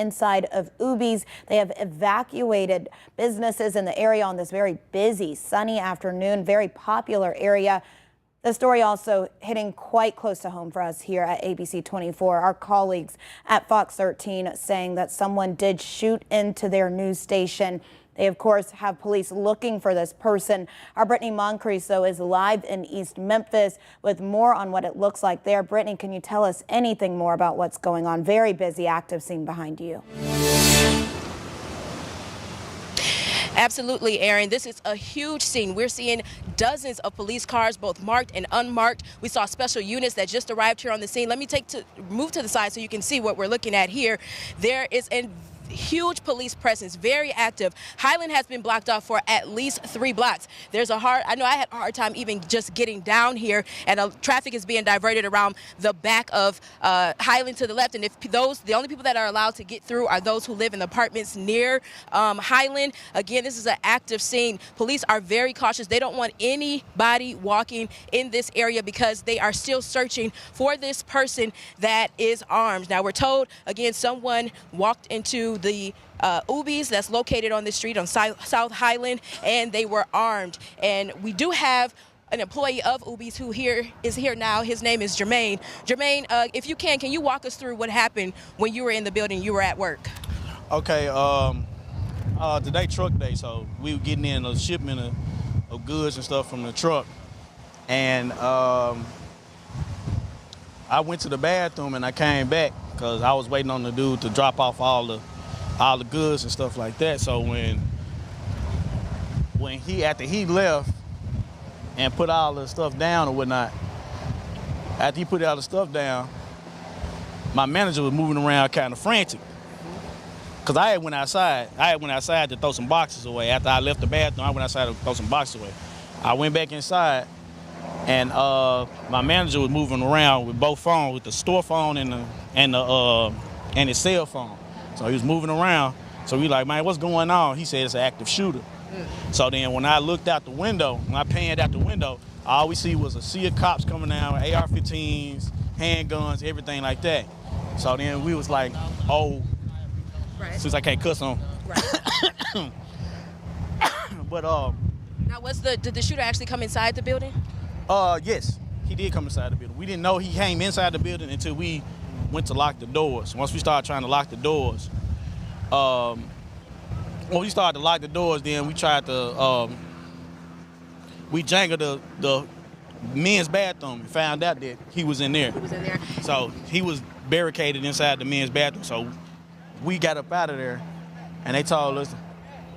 inside of Ubee's. They have evacuated businesses in the area on this very busy, sunny afternoon, very popular area. The story also hitting quite close to home for us here at ABC 24. Our colleagues at Fox 13 saying that someone did shoot into their news station. They, of course, have police looking for this person. Our Brittany Moncrief, though, is live in East Memphis with more on what it looks like there. Brittany, can you tell us anything more about what's going on? Very busy, active scene behind you. Absolutely, Aaron. This is a huge scene. We're seeing dozens of police cars, both marked and unmarked. We saw special units that just arrived here on the scene. Let me move to the side so you can see what we're looking at here. There is a huge police presence, very active. Highland has been blocked off for at least 3 blocks. I know I had a hard time even just getting down here, and traffic is being diverted around the back of Highland to the left. And the only people that are allowed to get through are those who live in apartments near Highland. Again, this is an active scene. Police are very cautious. They don't want anybody walking in this area because they are still searching for this person that is armed. Now, we're told, again, someone walked into the Ubee's that's located on this street on South Highland, and they were armed. And we do have an employee of Ubee's who is here now. His name is Jermaine. Jermaine, if you can you walk us through what happened when you were in the building, you were at work? Okay, today truck day, so we were getting in a shipment of goods and stuff from the truck. And I went to the bathroom and I came back because I was waiting on the dude to drop off all the goods and stuff like that. So after he left and put all the stuff down or whatnot, after he put all the stuff down, my manager was moving around kind of frantic. Cause I went outside to throw some boxes away. After I left the bathroom, I went outside to throw some boxes away. I went back inside, and my manager was moving around with both phones, with the store phone and his cell phone. So he was moving around. So we like, man, what's going on? He said it's an active shooter. So then when I looked out the window, when I panned out the window, all we see was a sea of cops coming down with AR-15s, handguns, everything like that. So then we was like, oh, right. Since I can't cuss on. Right. But now, did the shooter actually come inside the building? Yes, he did come inside the building. We didn't know he came inside the building until we went to lock the doors. Once we started trying to lock the doors, then we tried to, we jangled the men's bathroom and found out that he was in there. He was in there. So he was barricaded inside the men's bathroom. So we got up out of there, and they told us.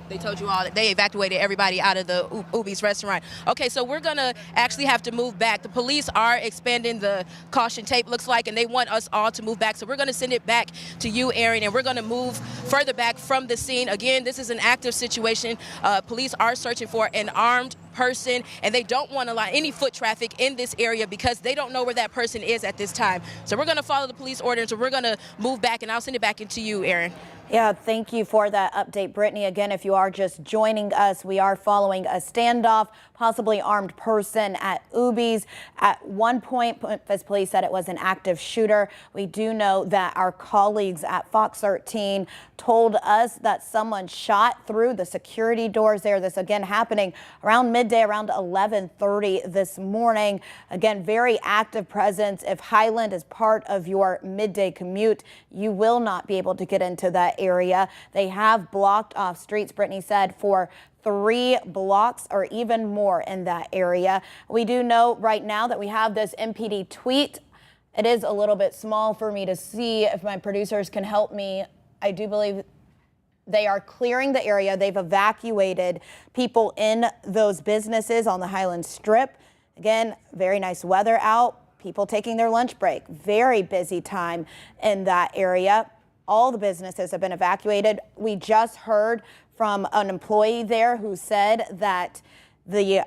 They told you all that they evacuated everybody out of the Ubee's restaurant. Okay, so we're going to actually have to move back. The police are expanding the caution tape, looks like, and they want us all to move back. So we're going to send it back to you, Aaron, and we're going to move further back from the scene. Again, this is an active situation. Police are searching for an armed person, and they don't want to allow any foot traffic in this area because they don't know where that person is at this time. So we're going to follow the police orders, and we're going to move back, and I'll send it back into you, Aaron. Yeah, thank you for that update, Brittany. Again, if you are just joining us, we are following a standoff, possibly armed person at Ubee's. At one point, Memphis Police said it was an active shooter. We do know that our colleagues at Fox 13 told us that someone shot through the security doors there. This again happening around midday, around 11:30 this morning. Again, very active presence. If Highland is part of your midday commute, you will not be able to get into that area. They have blocked off streets, Brittany said, for 3 blocks or even more in that area. We do know right now that we have this MPD tweet. It is a little bit small for me to see. If my producers can help me, I do believe they are clearing the area. They've evacuated people in those businesses on the Highland Strip. Again, very nice weather out. People taking their lunch break. Very busy time in that area. All the businesses have been evacuated. We just heard from an employee there who said that the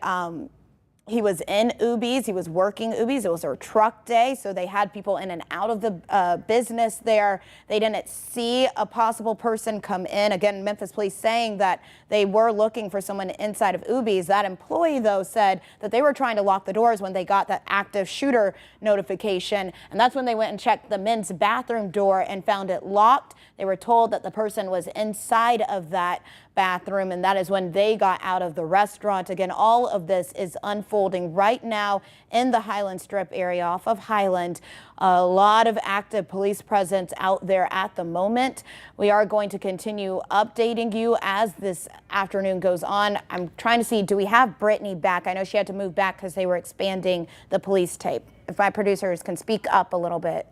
He was in Ubee's. He was working Ubee's. It was their truck day, so they had people in and out of the business there. They didn't see a possible person come in. Again, Memphis Police saying that they were looking for someone inside of Ubee's. That employee, though, said that they were trying to lock the doors when they got that active shooter notification, and that's when they went and checked the men's bathroom door and found it locked. They were told that the person was inside of that bathroom, and that is when they got out of the restaurant. Again, all of this is unfolding right now in the Highland Strip area off of Highland. A lot of active police presence out there at the moment. We are going to continue updating you as this afternoon goes on. I'm trying to see, do we have Brittany back? I know she had to move back because they were expanding the police tape. If my producers can speak up a little bit.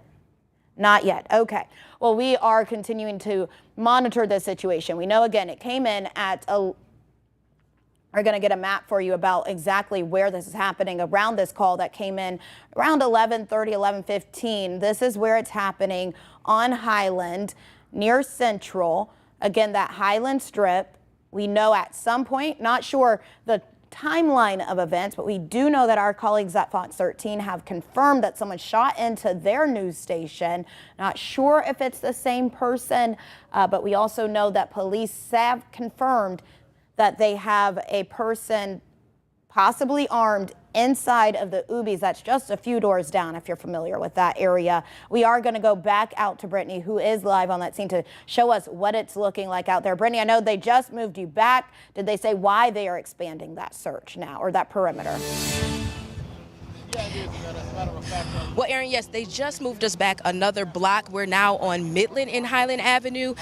Not yet. Okay. Well, we are continuing to monitor this situation. We know, again, it came in at we're going to get a map for you about exactly where this is happening around this call that came in around 11:30, 11:15. This is where it's happening on Highland near Central. Again, that Highland Strip. We know at some point, not sure the timeline of events, but we do know that our colleagues at Fox 13 have confirmed that someone shot into their news station. Not sure if it's the same person, but we also know that police have confirmed that they have a person possibly armed inside of the Ubee's. That's just a few doors down if you're familiar with that area. We are going to go back out to Brittany, who is live on that scene, to show us what it's looking like out there. Brittany, I know they just moved you back. Did they say why they are expanding that search now, or that perimeter? Well, Aaron, yes, they just moved us back another block. We're now on Midland and Highland Avenue.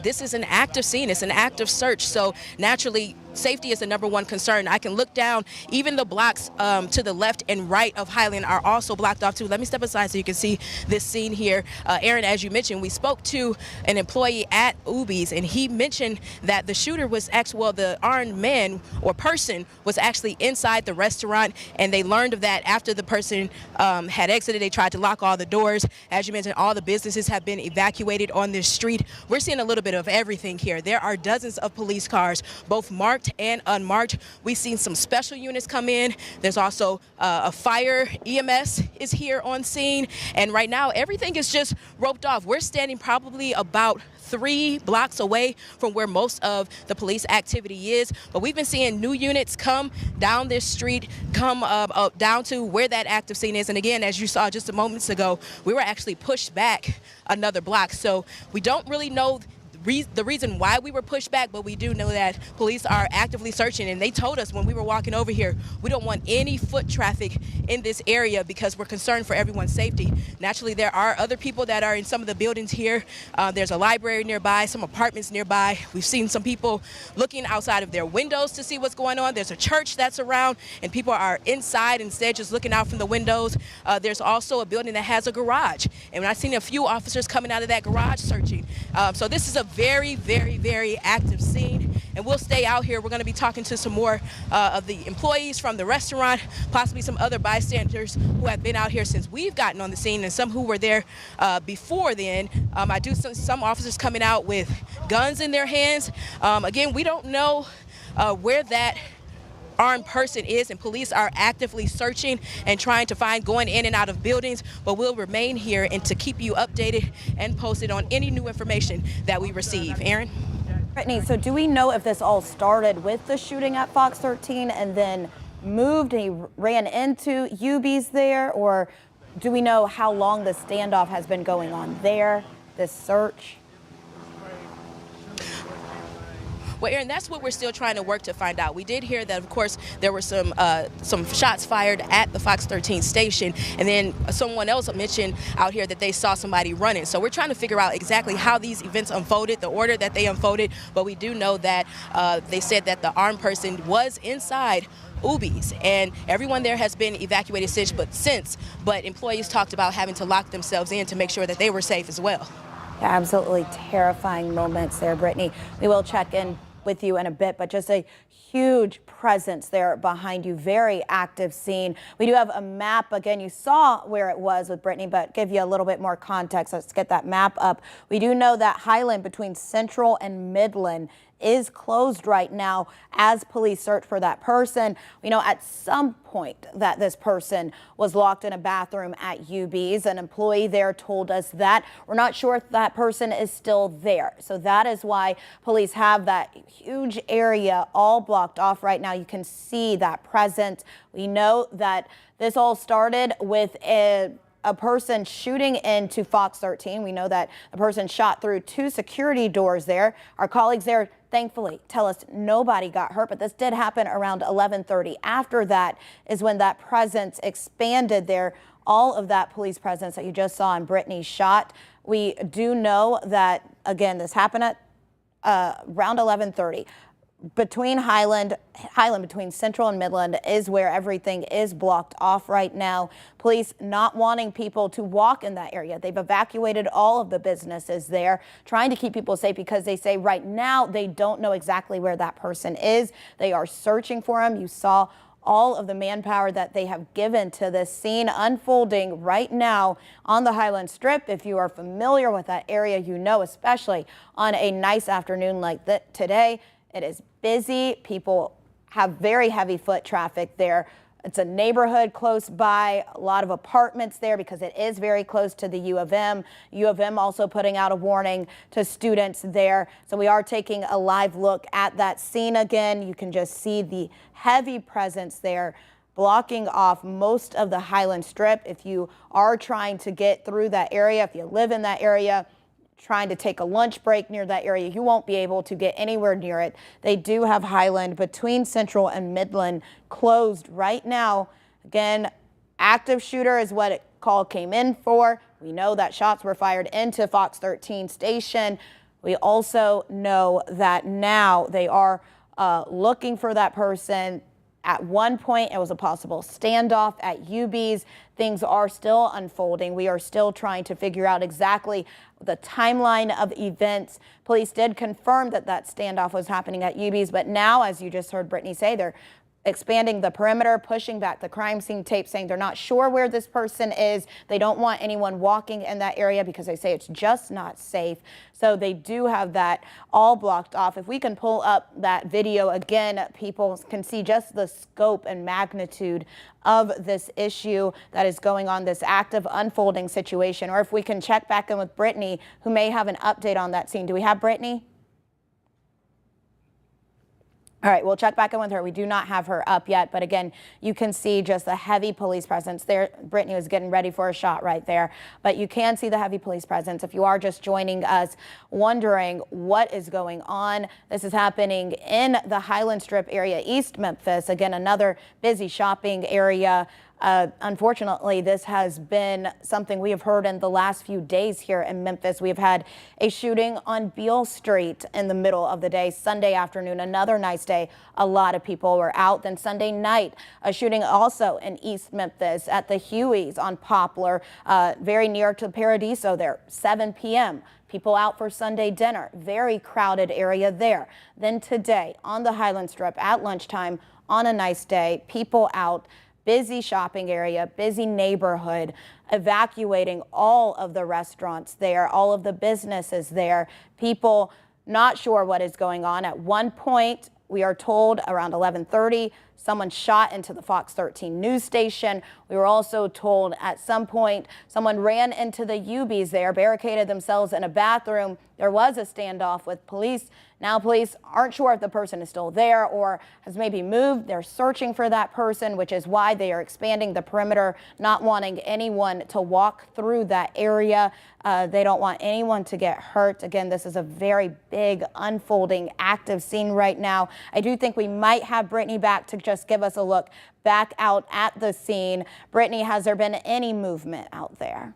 This is an active scene. It's an active search. So naturally, safety is the #1 concern. I can look down. Even the blocks to the left and right of Highland are also blocked off too. Let me step aside so you can see this scene here. Aaron, as you mentioned, we spoke to an employee at Ubee's, and he mentioned that the shooter was actually, well, the armed man or person was actually inside the restaurant, and they learned of that after the person had exited. They tried to lock all the doors. As you mentioned, all the businesses have been evacuated on this street. We're seeing a little bit of everything here. There are dozens of police cars, both marked and unmarked. We've seen some special units come in. There's also a fire. EMS is here on scene. And right now, everything is just roped off. We're standing probably about 3 blocks away from where most of the police activity is. But we've been seeing new units come down this street, come down to where that active scene is. And again, as you saw just a moment ago, we were actually pushed back another block. So we don't really know the reason why we were pushed back, but we do know that police are actively searching, and they told us when we were walking over here, we don't want any foot traffic in this area because we're concerned for everyone's safety. Naturally, there are other people that are in some of the buildings here. There's a library nearby, some apartments nearby. We've seen some people looking outside of their windows to see what's going on. There's a church that's around, and people are inside instead just looking out from the windows. There's also a building that has a garage, and I've seen a few officers coming out of that garage searching. So this is a very, very, very active scene, and we'll stay out here. We're going to be talking to some more of the employees from the restaurant, possibly some other bystanders who have been out here since we've gotten on the scene, and some who were there before then. I do see some officers coming out with guns in their hands. Again, we don't know where that armed person is, and police are actively searching and trying to find going in and out of buildings, but we'll remain here and to keep you updated and posted on any new information that we receive. Aaron? Brittany, so do we know if this all started with the shooting at Fox 13 and then moved and he ran into Ubee's there, or do we know how long the standoff has been going on there, this search? Well, Aaron, that's what we're still trying to work to find out. We did hear that, of course, there were some shots fired at the Fox 13 station, and then someone else mentioned out here that they saw somebody running. So we're trying to figure out exactly how these events unfolded, the order that they unfolded, but we do know that they said that the armed person was inside Ubee's, and everyone there has been evacuated since, but employees talked about having to lock themselves in to make sure that they were safe as well. Yeah, absolutely terrifying moments there, Brittany. We will check in with you in a bit, but just a huge presence there behind you. Very active scene. We do have a map. Again, you saw where it was with Brittany, but give you a little bit more context. Let's get that map up. We do know that Highland between Central and Midland is closed right now as police search for that person. We know at some point that this person was locked in a bathroom at Ubee's. An employee there told us that. We're not sure if that person is still there. So that is why police have that huge area all blocked off right now. You can see that presence. We know that this all started with a person shooting into Fox 13. We know that the person shot through 2 security doors there. Our colleagues there thankfully tell us nobody got hurt, but this did happen around 11:30. After that is when that presence expanded there. All of that police presence that you just saw in Brittany's shot. We do know that, again, this happened at around 11:30. Between Highland, between Central and Midland is where everything is blocked off right now. Police not wanting people to walk in that area. They've evacuated all of the businesses there, trying to keep people safe because they say right now they don't know exactly where that person is. They are searching for him. You saw all of the manpower that they have given to this scene unfolding right now on the Highland Strip. If you are familiar with that area, you know, especially on a nice afternoon like today, it is busy. People have very heavy foot traffic there. It's a neighborhood close by, a lot of apartments there because it is very close to the U of M. U of M also putting out a warning to students there. So we are taking a live look at that scene again. You can just see the heavy presence there blocking off most of the Highland Strip. If you are trying to get through that area, if you live in that area, trying to take a lunch break near that area, you won't be able to get anywhere near it. They do have Highland between Central and Midland closed right now. Again, active shooter is what it call came in for. We know that shots were fired into Fox 13 station. We also know that now they are looking for that person. At one point, it was a possible standoff at Ubee's. Things are still unfolding. We are still trying to figure out exactly the timeline of events. Police did confirm that that standoff was happening at Ubee's, but now, as you just heard Brittany say, they're expanding the perimeter, pushing back the crime scene tape, saying they're not sure where this person is. They don't want anyone walking in that area because they say it's just not safe. So they do have that all blocked off. If we can pull up that video again, people can see just the scope and magnitude of this issue that is going on, this active unfolding situation. Or if we can check back in with Brittany, who may have an update on that scene. Do we have Brittany? All right, we'll check back in with her. We do not have her up yet, but again, you can see just the heavy police presence there. Brittany was getting ready for a shot right there, but you can see the heavy police presence. If you are just joining us wondering what is going on, this is happening in the Highland Strip area, East Memphis. Again, another busy shopping area. Unfortunately, this has been something we have heard in the last few days here in Memphis. We have had a shooting on Beale Street in the middle of the day, Sunday afternoon, another nice day. A lot of people were out. Then Sunday night, a shooting also in East Memphis at the Huey's on Poplar, very near to Paradiso there, 7 p.m. People out for Sunday dinner, very crowded area there. Then today on the Highland Strip at lunchtime on a nice day, people out. Busy shopping area, busy neighborhood, evacuating all of the restaurants there, all of the businesses there. People not sure what is going on. At one point, we are told around 11:30, someone shot into the Fox 13 news station. We were also told at some point someone ran into the Ubee's there, barricaded themselves in a bathroom. There was a standoff with police. Now police aren't sure if the person is still there or has maybe moved. They're searching for that person, which is why they are expanding the perimeter, not wanting anyone to walk through that area. They don't want anyone to get hurt. Again, this is a very big, unfolding, active scene right now. I do think we might have Brittany back to just give us a look back out at the scene. Brittany, has there been any movement out there?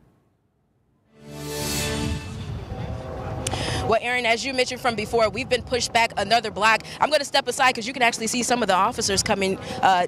Well, Aaron, as you mentioned from before, we've been pushed back another block. I'm going to step aside because you can actually see some of the officers coming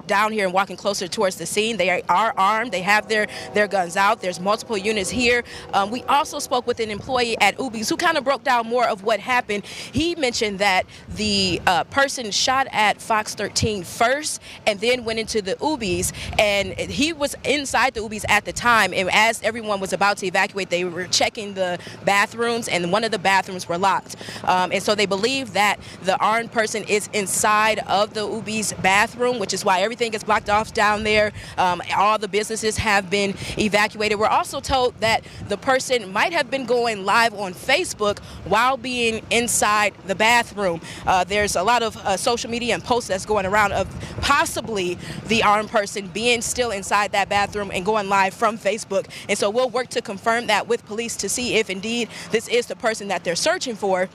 down here and walking closer towards the scene. They are armed. They have their guns out. There's multiple units here. We also spoke with an employee at Ubee's who kind of broke down more of what happened. He mentioned that the person shot at Fox 13 first and then went into the Ubee's, and he was inside the Ubee's at the time. And as everyone was about to evacuate, they were checking the bathrooms, and one of the bathrooms doors were locked. And so they believe that the armed person is inside of the Ubee's bathroom, which is why everything is blocked off down there. All the businesses have been evacuated. We're also told that the person might have been going live on Facebook while being inside the bathroom. There's a lot of social media and posts that's going around of possibly the armed person being still inside that bathroom and going live from Facebook. And so we'll work to confirm that with police to see if indeed this is the person that they're searching for.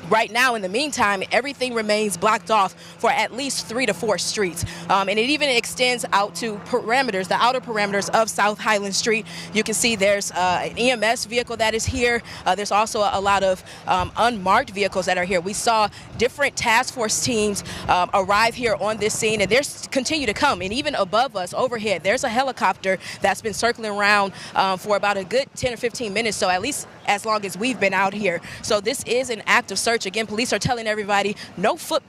Right now, in the meantime, everything remains blocked off for at least 3 to 4 streets. And it even extends out to parameters, the outer parameters of South Highland Street. You can see there's an EMS vehicle that is here. There's also a lot of unmarked vehicles that are here. We saw different task force teams arrive here on this scene, and there's continue to come. And even above us, overhead, there's a helicopter that's been circling around for about a good 10 or 15 minutes, so at least as long as we've been out here. So this is an active search. Again, police are telling everybody no foot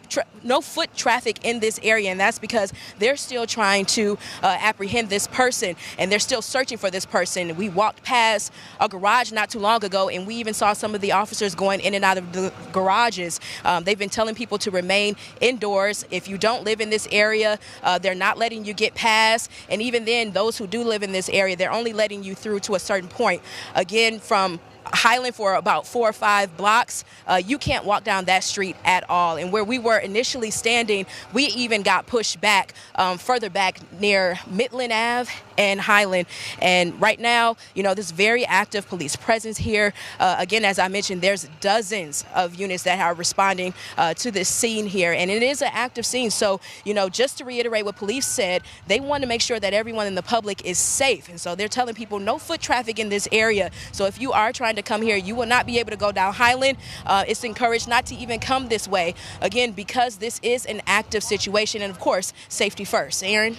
traffic in this area, and that's because they're still trying to apprehend this person, and they're still searching for this person. We walked past a garage not too long ago, and we even saw some of the officers going in and out of the garages. They've been telling people to remain indoors. If you don't live in this area, they're not letting you get past, and even then, those who do live in this area, they're only letting you through to a certain point. Again, from Highland for about 4 or 5 blocks, you can't walk down that street at all. And where we were initially standing, we even got pushed back, further back near Midland Ave and Highland. And right now, you know, there's very active police presence here. Again, as I mentioned, there's dozens of units that are responding to this scene here. And it is an active scene. So, you know, just to reiterate what police said, they want to make sure that everyone in the public is safe. And so they're telling people no foot traffic in this area. So if you are trying to come here, you will not be able to go down Highland. It's encouraged not to even come this way, again, because this is an active situation, and of course, safety first. Aaron?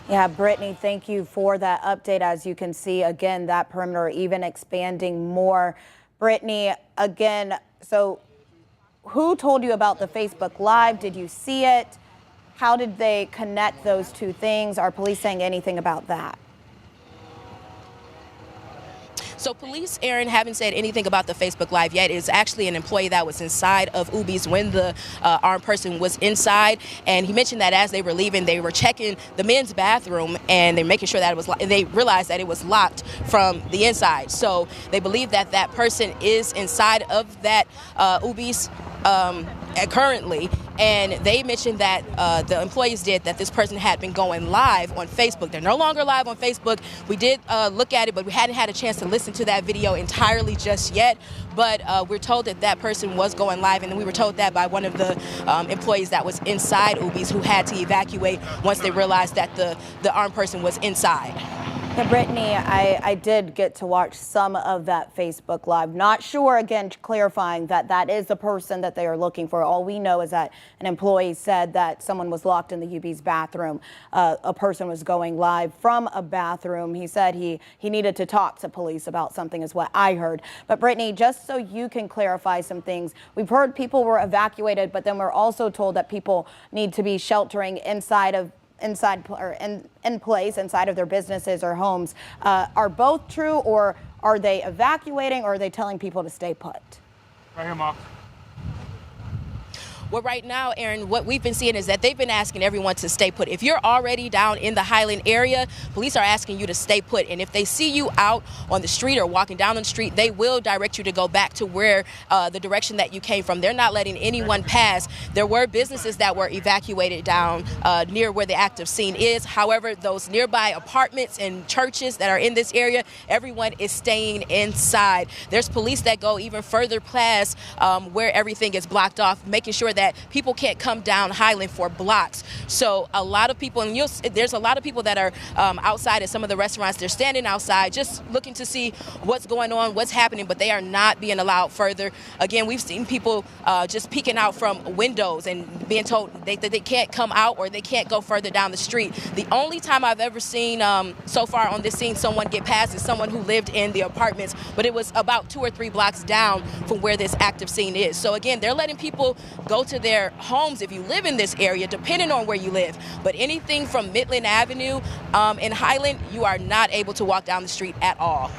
Yeah, Brittany, thank you for that update. As you can see, again, that perimeter even expanding more. Brittany, again, so who told you about the Facebook Live? Did you see it? How did they connect those two things? Are police saying anything about that? So police, Aaron, haven't said anything about the Facebook Live yet. It's actually an employee that was inside of Ubee's when the armed person was inside. And he mentioned that as they were leaving, they were checking the men's bathroom and they're making sure that it was locked. And they realized that it was locked from the inside. So they believe that that person is inside of that Ubee's currently. And they mentioned that the employees did that this person had been going live on Facebook. They're no longer live on Facebook. We did look at it, but we hadn't had a chance to listen to that video entirely just yet. But we're told that that person was going live, and then we were told that by one of the employees that was inside Ubee's who had to evacuate once they realized that the armed person was inside. Yeah, Brittany, I did get to watch some of that Facebook Live. Not sure, again, clarifying that that is the person that they are looking for. All we know is that an employee said that someone was locked in the Ubee's bathroom. A person was going live from a bathroom. He said he needed to talk to police about something is what I heard. But Brittany, just so you can clarify some things, we've heard people were evacuated, but then we're also told that people need to be sheltering in place inside of their businesses or homes. Are both true, or are they evacuating, or are they telling people to stay put? Right here, Mark. Well, right now, Aaron, what we've been seeing is that they've been asking everyone to stay put. If you're already down in the Highland area, police are asking you to stay put. And if they see you out on the street or walking down on the street, they will direct you to go back to where the direction that you came from. They're not letting anyone pass. There were businesses that were evacuated down near where the active scene is. However, those nearby apartments and churches that are in this area, everyone is staying inside. There's police that go even further past where everything is blocked off, making sure that people can't come down Highland for blocks. So a lot of people, and there's a lot of people that are outside at some of the restaurants. They're standing outside just looking to see what's going on, what's happening, but they are not being allowed further. Again, we've seen people just peeking out from windows and being told that they can't come out or they can't go further down the street. The only time I've ever seen so far on this scene someone get past is someone who lived in the apartments, but it was about 2 or 3 blocks down from where this active scene is. So again, they're letting people go to their homes if you live in this area, depending on where you live. But anything from Midland Avenue in Highland, you are not able to walk down the street at all.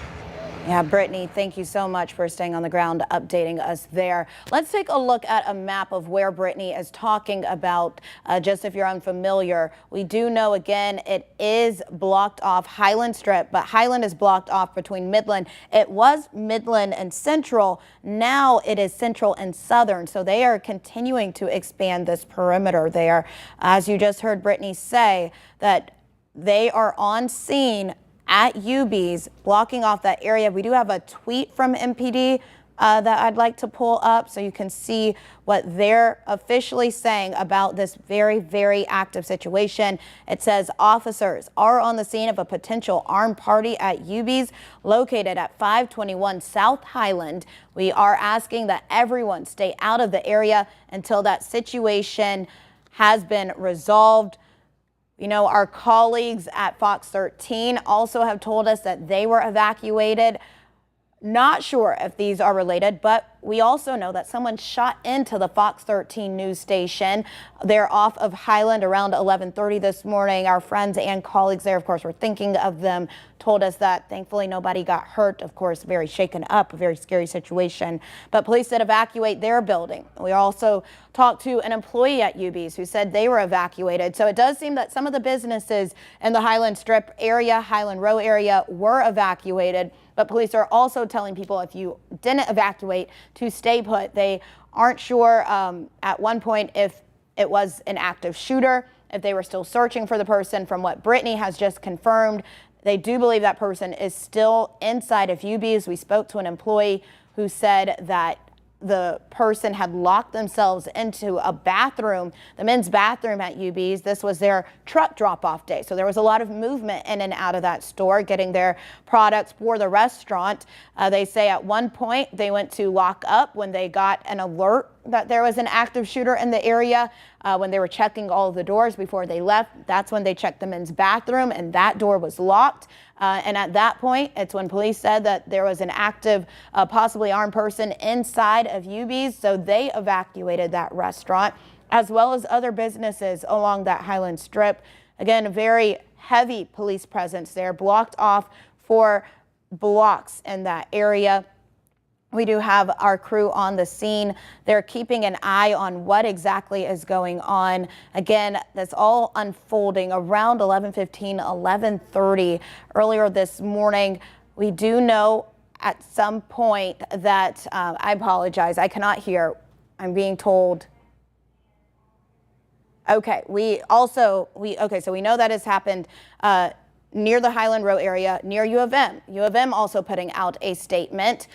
Yeah, Brittany, thank you so much for staying on the ground, updating us there. Let's take a look at a map of where Brittany is talking about. Just if you're unfamiliar, we do know, again, it is blocked off Highland Strip, but Highland is blocked off between Midland. It was Midland and Central. Now it is Central and Southern. So they are continuing to expand this perimeter there. As you just heard Brittany say, that they are on scene at Ubee's, blocking off that area. We do have a tweet from MPD that I'd like to pull up so you can see what they're officially saying about this very, very active situation. It says officers are on the scene of a potential armed party at Ubee's located at 521 South Highland. We are asking that everyone stay out of the area until that situation has been resolved. You know, our colleagues at Fox 13 also have told us that they were evacuated. Not sure if these are related, but we also know that someone shot into the Fox 13 news station. They're off of Highland around 11:30 this morning. Our friends and colleagues there, of course, were thinking of them, told us that thankfully nobody got hurt. Of course, very shaken up, a very scary situation. But police did evacuate their building. We also talked to an employee at Ubee's who said they were evacuated. So it does seem that some of the businesses in the Highland Strip area, Highland Row area, were evacuated. But police are also telling people if you didn't evacuate to stay put. They aren't sure at one point if it was an active shooter, if they were still searching for the person. From what Brittany has just confirmed, they do believe that person is still inside of Ubee's. We spoke to an employee who said that the person had locked themselves into a bathroom, the men's bathroom at Ubee's. This was their truck drop-off day. So there was a lot of movement in and out of that store, getting their products for the restaurant. They say at one point they went to lock up when they got an alert that there was an active shooter in the area. When they were checking all of the doors before they left, that's when they checked the men's bathroom, and that door was locked. And at that point, it's when police said that there was an active, possibly armed person inside of Ubee's. So they evacuated that restaurant, as well as other businesses along that Highland Strip. Again, a very heavy police presence there, blocked off for blocks in that area. We do have our crew on the scene. They're keeping an eye on what exactly is going on. Again, that's all unfolding around 11:15, 11:30 earlier this morning. We do know at some point that, I apologize, I cannot hear. I'm being told. Okay, so we know that has happened near the Highland Row area, near U of M. U of M also putting out a statement.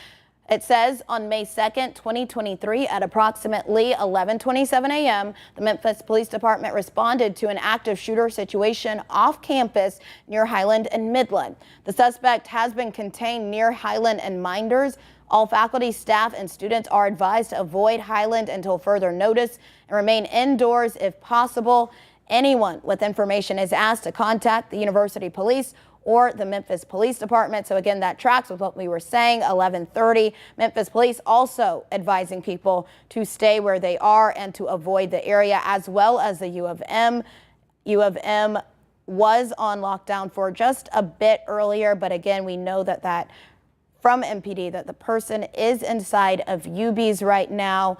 It says on May 2nd, 2023, at approximately 11:27 a.m., the Memphis Police Department responded to an active shooter situation off campus near Highland and Midland. The suspect has been contained near Highland and Minders. All faculty, staff, and students are advised to avoid Highland until further notice and remain indoors if possible. Anyone with information is asked to contact the University Police or the Memphis Police Department. So again, that tracks with what we were saying, 11:30. Memphis Police also advising people to stay where they are and to avoid the area, as well as the U of M. U of M was on lockdown for just a bit earlier, but again, we know that from MPD that the person is inside of Ubee's right now.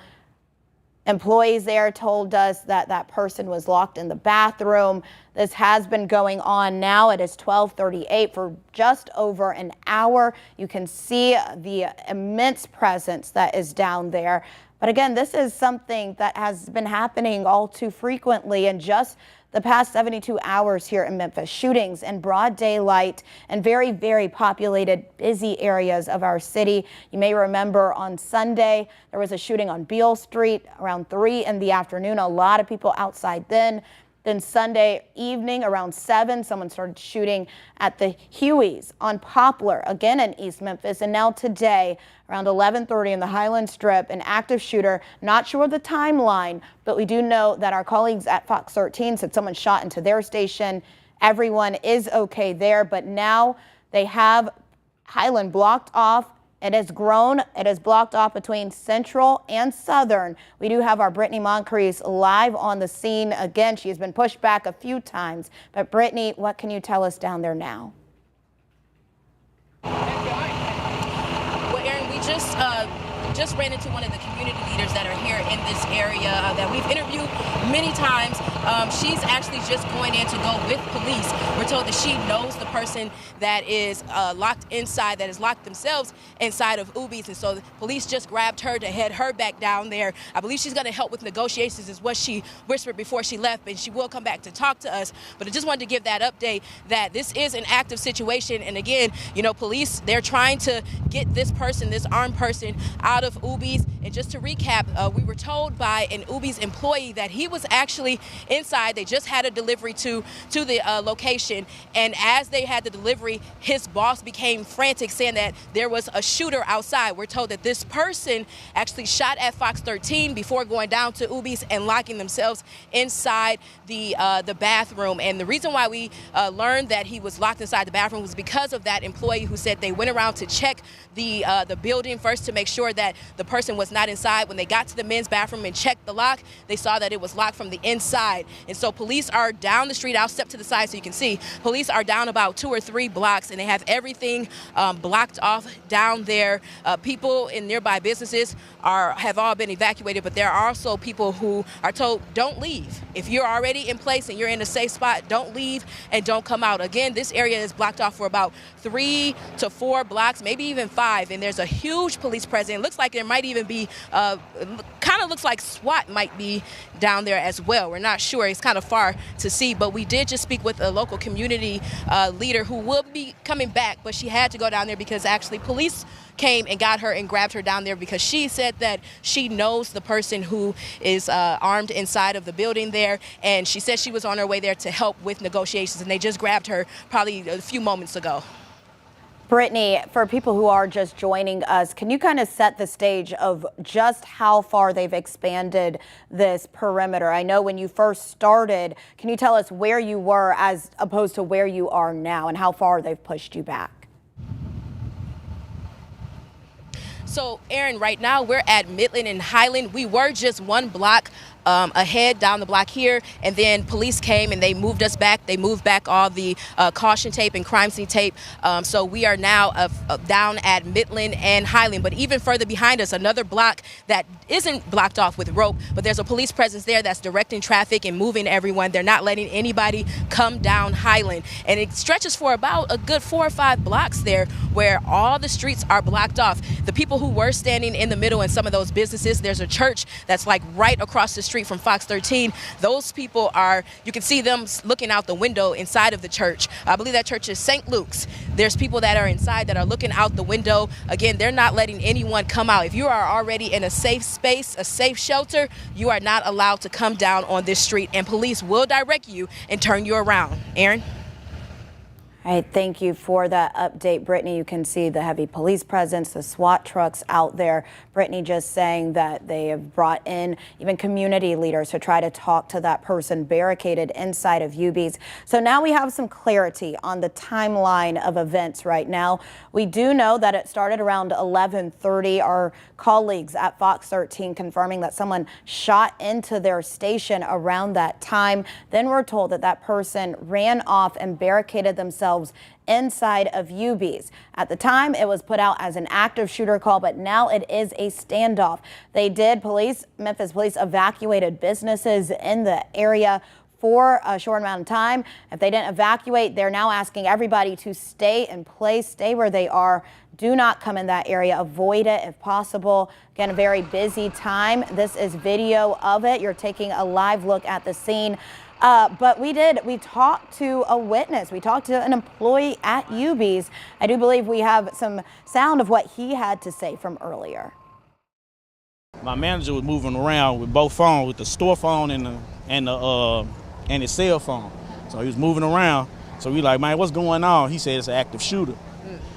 Employees there told us that that person was locked in the bathroom. This has been going on now. It is 12:38 for just over an hour. You can see the immense presence that is down there. But again, this is something that has been happening all too frequently in just the past 72 hours here in Memphis. Shootings in broad daylight and very, very populated, busy areas of our city. You may remember on Sunday, there was a shooting on Beale Street around 3 in the afternoon. A lot of people outside then. Then Sunday evening around 7, someone started shooting at the Huey's on Poplar, again in East Memphis. And now today, around 11:30 in the Highland Strip, an active shooter, not sure of the timeline, but we do know that our colleagues at Fox 13 said someone shot into their station. Everyone is okay there, but now they have Highland blocked off. It has grown. It is blocked off between Central and Southern. We do have our Brittany Moncrief live on the scene. Again, she has been pushed back a few times. But Brittany, what can you tell us down there now? just ran into one of the community leaders that are here in this area that we've interviewed many times. She's actually just going in to go with police. We're told that she knows the person that is locked inside, that is locked themselves inside of Ubee's, and so the police just grabbed her to head her back down there. I believe she's going to help with negotiations is what she whispered before she left, and she will come back to talk to us. But I just wanted to give that update that this is an active situation, and again, you know, police, they're trying to get this person, this armed person, out of Ubee's. And just to recap, we were told by an Ubee's employee that he was actually inside. They just had a delivery to the location, and as they had the delivery, his boss became frantic, saying that there was a shooter outside. We're told that this person actually shot at Fox 13 before going down to Ubee's and locking themselves inside the bathroom. And the reason why we learned that he was locked inside the bathroom was because of that employee who said they went around to check the building first to make sure that the person was not inside. When they got to the men's bathroom and checked the lock, they saw that it was locked from the inside. And so police are down the street. I'll step to the side so you can see. Police are down about 2 or 3 blocks, and they have everything blocked off down there. People in nearby businesses have all been evacuated, but there are also people who are told don't leave. If you're already in place and you're in a safe spot, don't leave and don't come out. Again, this area is blocked off for about 3 to 4 blocks, maybe even 5, and there's a huge police presence. It looks like there might even be, kind of looks like SWAT might be down there as well. We're not sure. It's kind of far to see, but we did just speak with a local community leader who will be coming back, but she had to go down there because actually police came and got her and grabbed her down there because she said that she knows the person who is armed inside of the building there, and she said she was on her way there to help with negotiations, and they just grabbed her probably a few moments ago. Brittany, for people who are just joining us, can you kind of set the stage of just how far they've expanded this perimeter? I know when you first started, can you tell us where you were as opposed to where you are now and how far they've pushed you back? So, Aaron, right now we're at Midland and Highland. We were just 1 block ahead down the block here, and then police came and they moved us back. They moved back all the caution tape and crime scene tape. So we are now down at Midland and Highland, but even further behind us, another block that isn't blocked off with rope, but there's a police presence there that's directing traffic and moving everyone. They're not letting anybody come down Highland, and it stretches for about a good 4 or 5 blocks there where all the streets are blocked off. The people who were standing in the middle in some of those businesses, there's a church that's like right across the street from Fox 13. Those people are, you can see them looking out the window inside of the church. I believe that church is St. Luke's. There's people that are inside that are looking out the window. Again, they're not letting anyone come out. If you are already in a safe space, a safe shelter, you are not allowed to come down on this street, and police will direct you and turn you around. Aaron? All right, thank you for that update, Brittany. You can see the heavy police presence, the SWAT trucks out there. Brittany just saying that they have brought in even community leaders to try to talk to that person barricaded inside of Ubee's. So now we have some clarity on the timeline of events right now. We do know that it started around 11:30. Our colleagues at Fox 13 confirming that someone shot into their station around that time. Then we're told that that person ran off and barricaded themselves inside of Ubee's. At the time, it was put out as an active shooter call, but now it is a standoff. Memphis Police evacuated businesses in the area for a short amount of time. If they didn't evacuate, they're now asking everybody to stay in place, stay where they are. Do not come in that area. Avoid it if possible. Again, a very busy time. This is video of it. You're taking a live look at the scene. But we talked to a witness. We talked to an employee at Ubee's. I do believe we have some sound of what he had to say from earlier. My manager was moving around with both phones, with the store phone and his cell phone. So he was moving around. So we like, man, what's going on? He said it's an active shooter.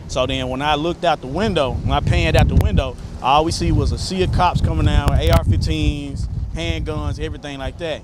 So then when I looked out the window, when I panned out the window, all we see was a sea of cops coming down with AR-15s, handguns, everything like that.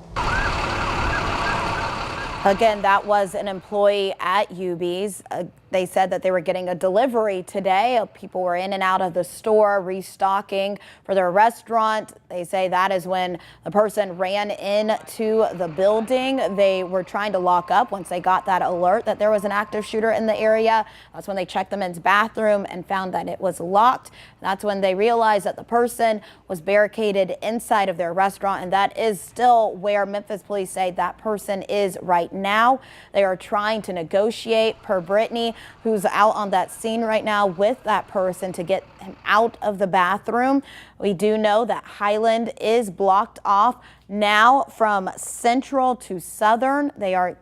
Again, that was an employee at Ubee's. They said that they were getting a delivery today. People were in and out of the store restocking for their restaurant. They say that is when the person ran into the building. They were trying to lock up once they got that alert that there was an active shooter in the area. That's when they checked the men's bathroom and found that it was locked. That's when they realized that the person was barricaded inside of their restaurant, and that is still where Memphis police say that person is right now. They are trying to negotiate, per Brittany, who's out on that scene right now with that person, to get him out of the bathroom. We do know that Highland is blocked off now from Central to Southern. They are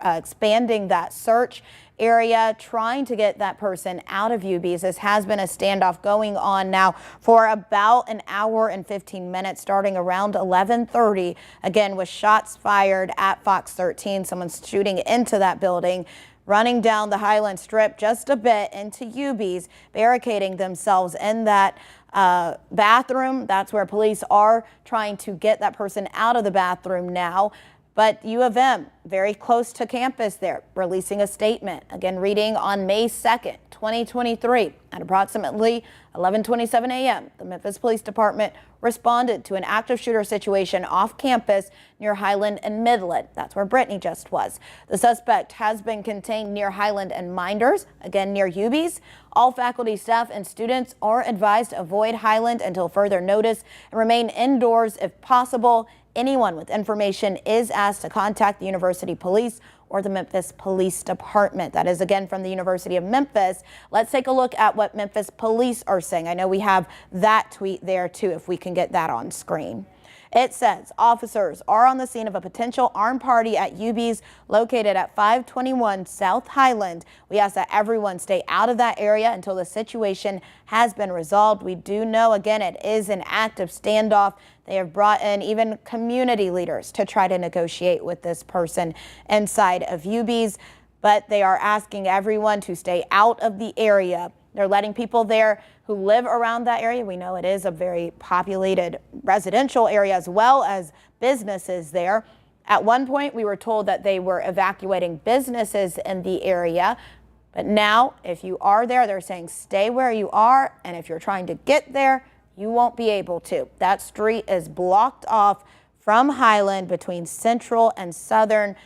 expanding that search area, trying to get that person out of Ubee's. This has been a standoff going on now for about an hour and 15 minutes, starting around 11:30. Again, with shots fired at Fox 13. Someone's shooting into that building, running down the Highland Strip just a bit into Ubee's, barricading themselves in that bathroom. That's where police are trying to get that person out of the bathroom now. But U of M, very close to campus there, releasing a statement. Again, reading on May 2nd, 2023, at approximately 11:27 a.m., the Memphis Police Department responded to an active shooter situation off campus near Highland and Midland. That's where Brittany just was. The suspect has been contained near Highland and Minders, again near Ubee's. All faculty, staff, and students are advised to avoid Highland until further notice and remain indoors if possible. Anyone with information is asked to contact the University Police or the Memphis Police Department. That is, again, from the University of Memphis. Let's take a look at what Memphis Police are saying. I know we have that tweet there, too, if we can get that on screen. It says officers are on the scene of a potential armed party at Ubee's located at 521 South Highland. We ask that everyone stay out of that area until the situation has been resolved. We do know, again, it is an active standoff. They have brought in even community leaders to try to negotiate with this person inside of Ubee's, but they are asking everyone to stay out of the area. They're letting people there who live around that area. We know it is a very populated residential area as well as businesses there. At one point, we were told that they were evacuating businesses in the area. But now, if you are there, they're saying stay where you are. And if you're trying to get there, you won't be able to. That street is blocked off from Highland between Central and Southern.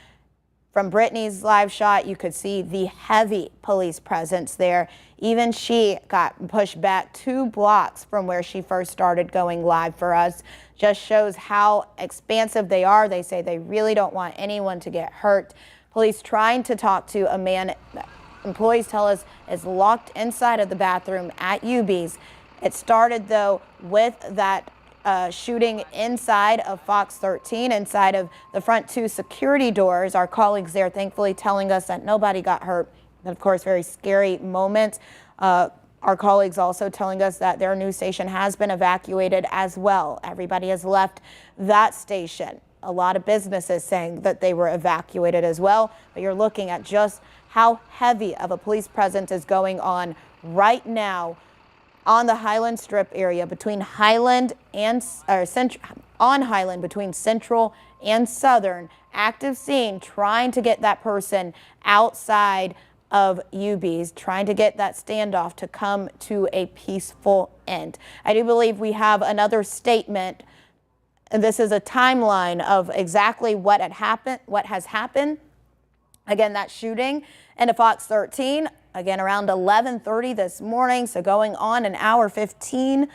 From Brittany's live shot, you could see the heavy police presence there. Even she got pushed back 2 blocks from where she first started going live for us. Just shows how expansive they are. They say they really don't want anyone to get hurt. Police trying to talk to a man, employees tell us, is locked inside of the bathroom at Ubee's. It started, though, with that shooting inside of Fox 13, inside of the front 2 security doors. Our colleagues there thankfully telling us that nobody got hurt. Of course, very scary moment. Our colleagues also telling us that their news station has been evacuated as well. Everybody has left that station. A lot of businesses saying that they were evacuated as well. But you're looking at just how heavy of a police presence is going on right now on the Highland Strip area between Highland and on Highland between Central and Southern. Active scene trying to get that person outside of Ubee's, trying to get that standoff to come to a peaceful end. I do believe we have another statement. This is a timeline of exactly what has happened. Again, that shooting into Fox 13. Again, around 11:30 this morning, so going on an hour 15.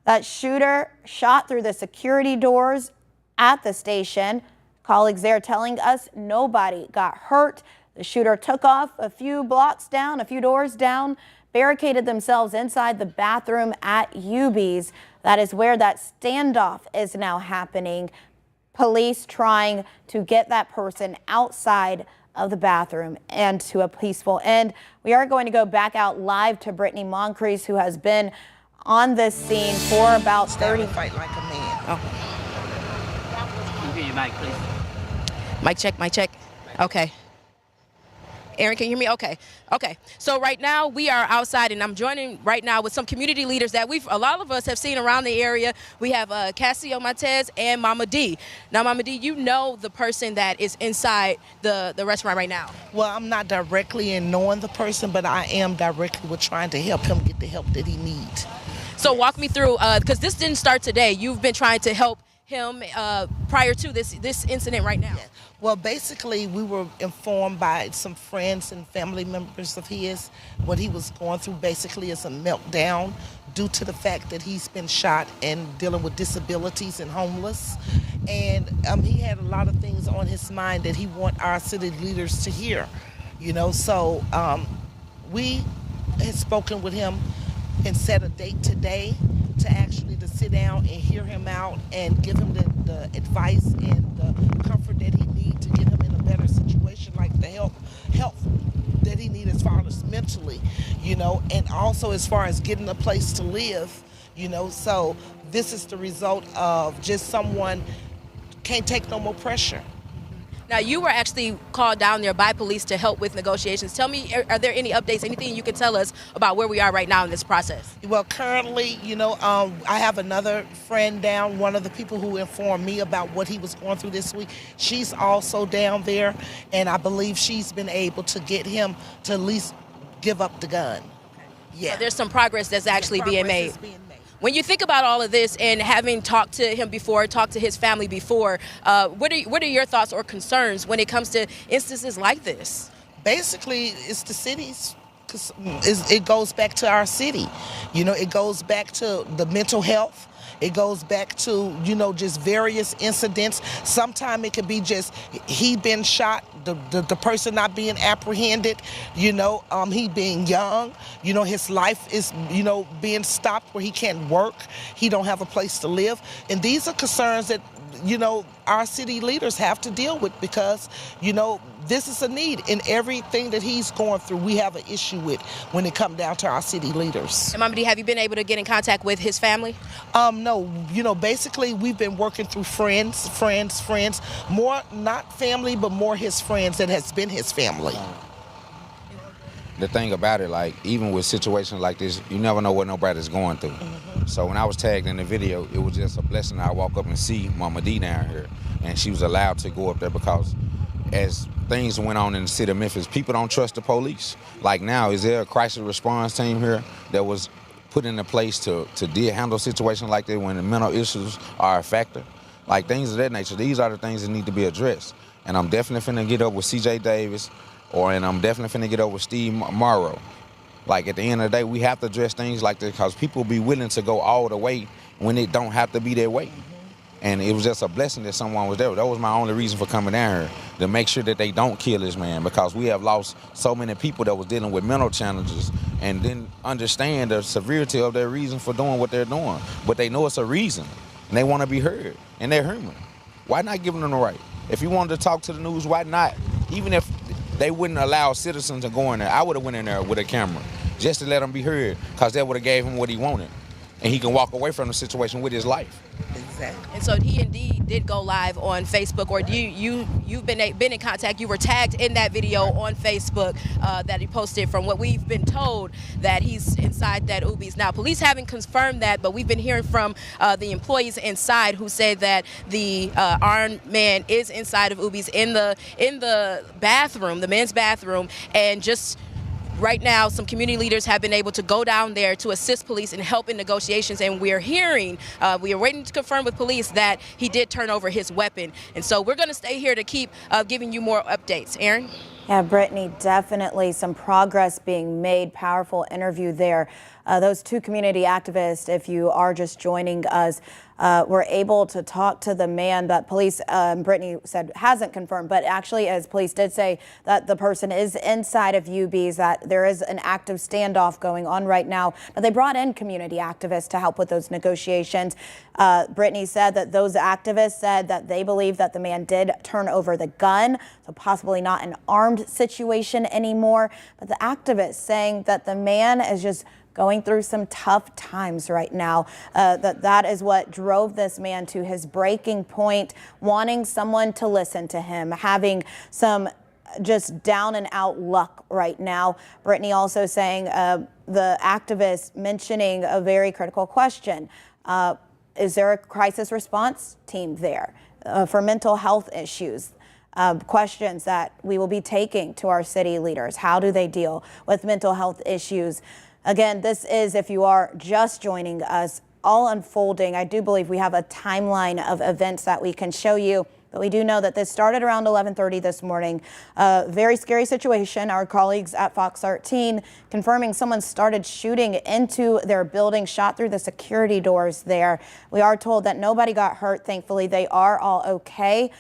That shooter shot through the security doors at the station. Colleagues there telling us nobody got hurt. The shooter took off a few blocks down, a few doors down, barricaded themselves inside the bathroom at Ubee's. That is where that standoff is now happening. Police trying to get that person outside of the bathroom and to a peaceful end. We are going to go back out live to Brittany Moncrief, who has been on this scene for about 30. Fight like a man. Oh. Can you hear your mic, please? Mic check, mic check. Okay. Aaron, can you hear me? Okay. Okay. So right now we are outside, and I'm joining right now with some community leaders that a lot of us have seen around the area. We have Cassio Montez and Mama D. Now, Mama D, you know the person that is inside the restaurant right now. Well, I'm not directly in knowing the person, but I am directly with trying to help him get the help that he needs. So walk me through, because this didn't start today. You've been trying to help him prior to this incident right now. Yeah. Well, basically, we were informed by some friends and family members of his what he was going through basically is a meltdown due to the fact that he's been shot and dealing with disabilities and homeless. And he had a lot of things on his mind that he want our city leaders to hear, you know. So we had spoken with him and set a date today to actually to sit down and hear him out and give him the advice and the comfort that he needs to get him in a better situation, like the help that he needs as far as mentally, you know, and also as far as getting a place to live, you know. So this is the result of just someone can't take no more pressure. Now, you were actually called down there by police to help with negotiations. Tell me, are there any updates, anything you can tell us about where we are right now in this process? Well, currently, you know, I have another friend down, one of the people who informed me about what he was going through this week. She's also down there, and I believe she's been able to get him to at least give up the gun. Yeah. So there's some progress that's actually being made. Progress is being made. When you think about all of this and having talked to him before, talked to his family before, what are your thoughts or concerns when it comes to instances like this? Basically, it's the city's, because it goes back to our city. You know, it goes back to the mental health. It goes back to, you know, just various incidents. Sometimes it could be just he been shot, the person not being apprehended, you know, he being young, you know, his life is, you know, being stopped where he can't work, he don't have a place to live. And these are concerns that, you know, our city leaders have to deal with because, you know, this is a need. In everything that he's going through, we have an issue with when it comes down to our city leaders. And Mama D, have you been able to get in contact with his family? No, you know, basically we've been working through friends, more not family, but more his friends that has been his family. The thing about it, like, even with situations like this, you never know what nobody's going through. Mm-hmm. So when I was tagged in the video, it was just a blessing. I walk up and see Mama D down here, and she was allowed to go up there because as things went on in the city of Memphis, people don't trust the police. Like now, is there a crisis response team here that was put into place to handle situations like that when the mental issues are a factor? Like things of that nature, these are the things that need to be addressed. And I'm definitely finna get up with CJ Davis, and I'm definitely finna get over with Steve Morrow. Like at the end of the day, we have to address things like this because people be willing to go all the way when it don't have to be their way. Mm-hmm. And it was just a blessing that someone was there. That was my only reason for coming down here, to make sure that they don't kill this man, because we have lost so many people that was dealing with mental challenges and didn't understand the severity of their reason for doing what they're doing. But they know it's a reason, and they want to be heard, and they're human. Why not give them the right? If you wanted to talk to the news, why not? Even if they wouldn't allow citizens to go in there, I would have went in there with a camera just to let him be heard, because that would have gave him what he wanted, and he can walk away from the situation with his life. Exactly. And so he indeed did go live on Facebook, or you've been in contact. You were tagged in that video on Facebook that he posted. From what we've been told, that he's inside that Ubee's. Now, police haven't confirmed that, but we've been hearing from the employees inside who said that the armed man is inside of Ubee's in the bathroom, the men's bathroom, and just right now, some community leaders have been able to go down there to assist police and help in negotiations, and we are waiting to confirm with police that he did turn over his weapon. And so we're going to stay here to keep giving you more updates. Aaron? Yeah, Brittany, definitely some progress being made. Powerful interview there. Those two community activists, if you are just joining us, were able to talk to the man that police, Brittany said, hasn't confirmed, but actually, as police did say, that the person is inside of Ubee's, that there is an active standoff going on right now. But they brought in community activists to help with those negotiations. Brittany said that those activists said that they believe that the man did turn over the gun, so possibly not an armed situation anymore. But the activists saying that the man is just going through some tough times right now, that is what drove this man to his breaking point, wanting someone to listen to him, having some just down and out luck right now. Brittany also saying the activist mentioning a very critical question. Is there a crisis response team there for mental health issues? Questions that we will be taking to our city leaders. How do they deal with mental health issues? Again, this is, if you are just joining us, all unfolding. I do believe we have a timeline of events that we can show you, but we do know that this started around 11:30 this morning. Very scary situation. Our colleagues at Fox 13 confirming someone started shooting into their building, shot through the security doors there. We are told that nobody got hurt. Thankfully, they are all okay.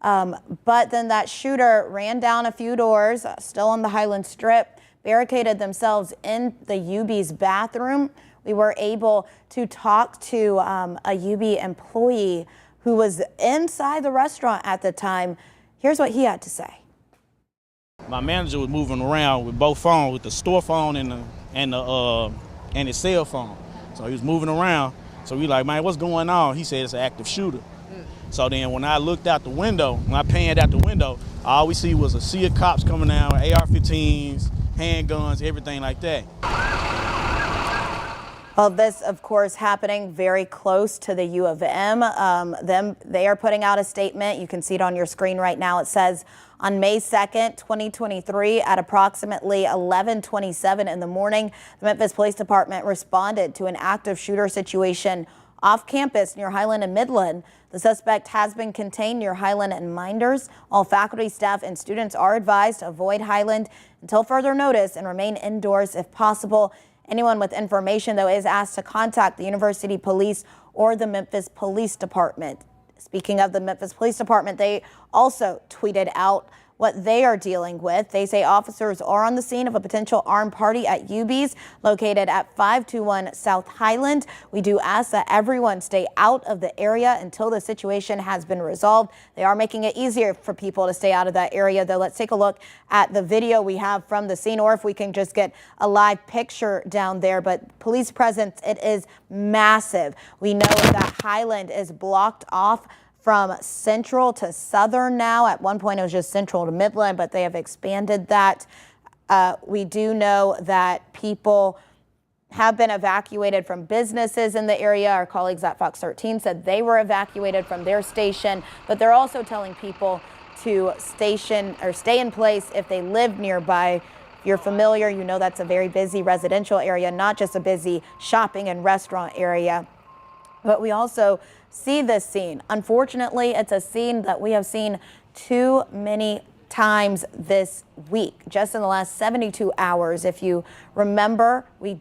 But then that shooter ran down a few doors, still on the Highland Strip, barricaded themselves in the Ubee's bathroom. We were able to talk to a Ubee employee who was inside the restaurant at the time. Here's what he had to say. My manager was moving around with both phones, with the store phone and his cell phone. So he was moving around. So we like, man, what's going on? He said it's an active shooter. So then when I looked out the window, when I panned out the window, all we see was a sea of cops coming down with AR-15s, handguns, everything like that. Well, this, of course, happening very close to the U of M. They are putting out a statement. You can see it on your screen right now. It says, on May 2nd, 2023, at approximately 11:27 in the morning, the Memphis Police Department responded to an active shooter situation off campus near Highland and Midland. The suspect has been contained near Highland and Minders. All faculty, staff, and students are advised to avoid Highland until further notice and remain indoors if possible. Anyone with information, though, is asked to contact the University Police or the Memphis Police Department. Speaking of the Memphis Police Department, they also tweeted out what they are dealing with. They say officers are on the scene of a potential armed party at Ubee's located at 521 South Highland. We do ask that everyone stay out of the area until the situation has been resolved. They are making it easier for people to stay out of that area, though. Let's take a look at the video we have from the scene, or if we can just get a live picture down there. But police presence, it is massive. We know that Highland is blocked off from Central to Southern now. At one point it was just Central to Midland, but they have expanded that. We do know that people have been evacuated from businesses in the area. Our colleagues at Fox 13 said they were evacuated from their station, but they're also telling people to stay in place if they live nearby. If you're familiar, you know that's a very busy residential area, not just a busy shopping and restaurant area. But we also see this scene. Unfortunately, it's a scene that we have seen too many times this week, just in the last 72 hours. If you remember, we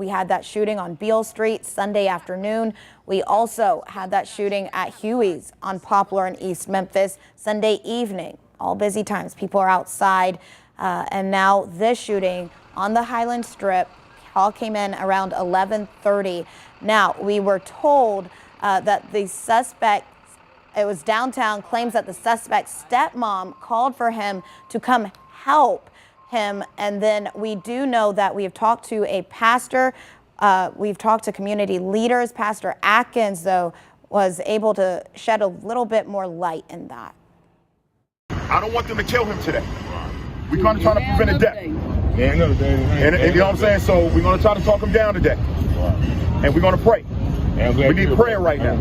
had that shooting on Beale Street Sunday afternoon. We also had that shooting at Huey's on Poplar in East Memphis Sunday evening. All busy times. People are outside. And now this shooting on the Highland Strip all came in around 11:30. Now, we were told that the suspect, it was downtown, claims that the suspect's stepmom called for him to come help him. And then we do know that we have talked to a pastor. We've talked to community leaders. Pastor Atkins, though, was able to shed a little bit more light in that. I don't want them to kill him today. We're going to try to prevent a death. Yeah, and you know what I'm saying? So we're going to try to talk him down today. And we're going to pray. We need prayer right now.